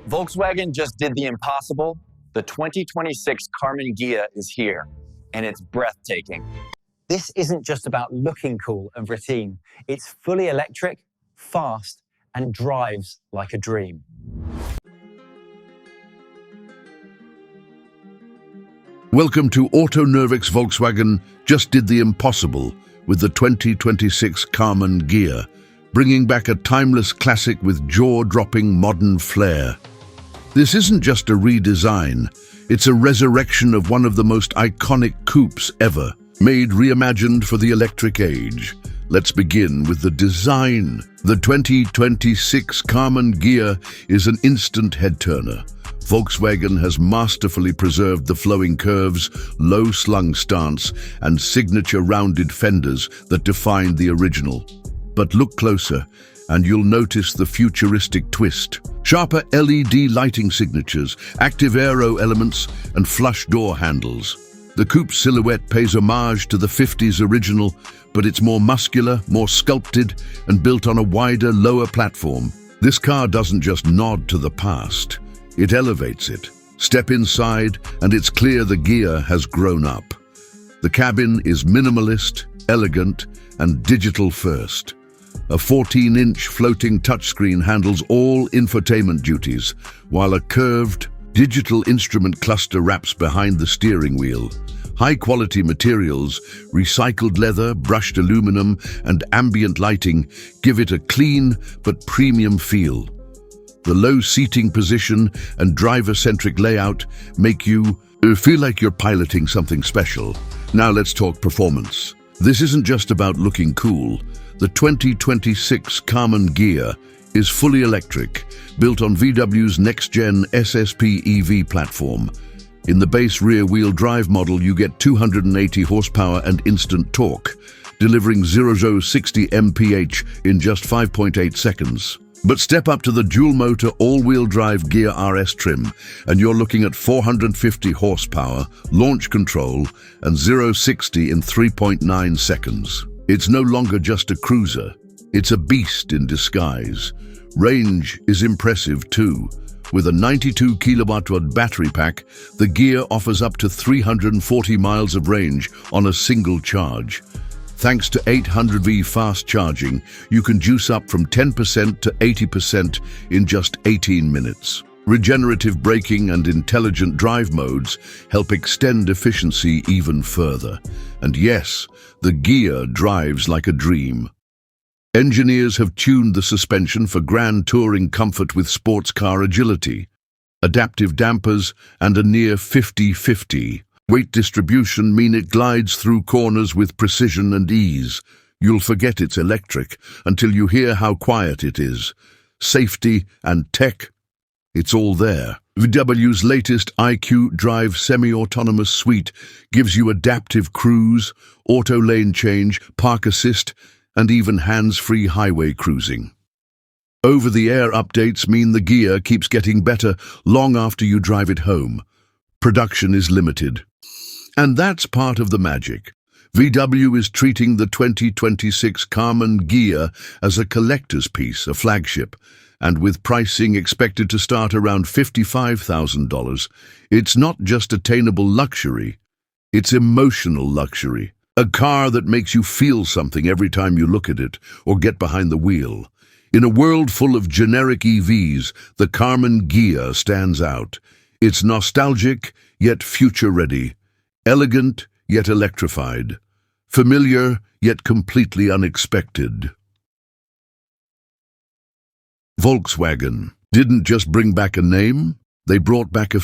Volkswagen just did the impossible. The 2026 Karmann Ghia is here, and it's breathtaking. This isn't just about looking cool and routine. It's fully electric, fast, and drives like a dream. Welcome to AutoNervix. Volkswagen just did the impossible with the 2026 Karmann Ghia, bringing back a timeless classic with jaw-dropping modern flair. This isn't just a redesign, it's a resurrection of one of the most iconic coupes ever, made reimagined for the electric age. Let's begin with the design. The 2026 Karmann Ghia is an instant head-turner. Volkswagen has masterfully preserved the flowing curves, low slung stance, and signature rounded fenders that defined the original. But look closer, and you'll notice the futuristic twist. Sharper LED lighting signatures, active aero elements, and flush door handles. The coupe silhouette pays homage to the 50s original, but it's more muscular, more sculpted, and built on a wider, lower platform. This car doesn't just nod to the past, it elevates it. Step inside, and it's clear the Ghia has grown up. The cabin is minimalist, elegant, and digital first. A 14-inch floating touchscreen handles all infotainment duties, while a curved, digital instrument cluster wraps behind the steering wheel. High-quality materials, recycled leather, brushed aluminum, and ambient lighting give it a clean but premium feel. The low seating position and driver-centric layout make you feel like you're piloting something special. Now let's talk performance. This isn't just about looking cool. The 2026 Karmann Ghia is fully electric, built on VW's next-gen SSP EV platform. In the base rear-wheel drive model, you get 280 horsepower and instant torque, delivering 0-60 mph in just 5.8 seconds. But step up to the dual-motor all-wheel drive Ghia RS trim, and you're looking at 450 horsepower, launch control, and 0-60 in 3.9 seconds. It's no longer just a cruiser, it's a beast in disguise. Range is impressive too. With a 92 kilowatt battery pack, the Ghia offers up to 340 miles of range on a single charge. Thanks to 800V fast charging, you can juice up from 10% to 80% in just 18 minutes. Regenerative braking and intelligent drive modes help extend efficiency even further. And yes, the Ghia drives like a dream. Engineers have tuned the suspension for grand touring comfort with sports car agility, adaptive dampers, and a near 50-50. Weight distribution mean it glides through corners with precision and ease. You'll forget it's electric until you hear how quiet it is. Safety and tech, it's all there. VW's latest IQ Drive semi-autonomous suite gives you adaptive cruise, auto lane change, park assist, and even hands-free highway cruising. Over-the-air updates mean the Ghia keeps getting better long after you drive it home. Production is limited. And that's part of the magic. VW is treating the 2026 Karmann Ghia as a collector's piece, a flagship, and with pricing expected to start around $55,000, it's not just attainable luxury, it's emotional luxury. A car that makes you feel something every time you look at it or get behind the wheel. In a world full of generic EVs, the Karmann Ghia stands out. It's nostalgic, yet future-ready. Elegant, yet electrified. Familiar, yet completely unexpected. Volkswagen didn't just bring back a name, they brought back a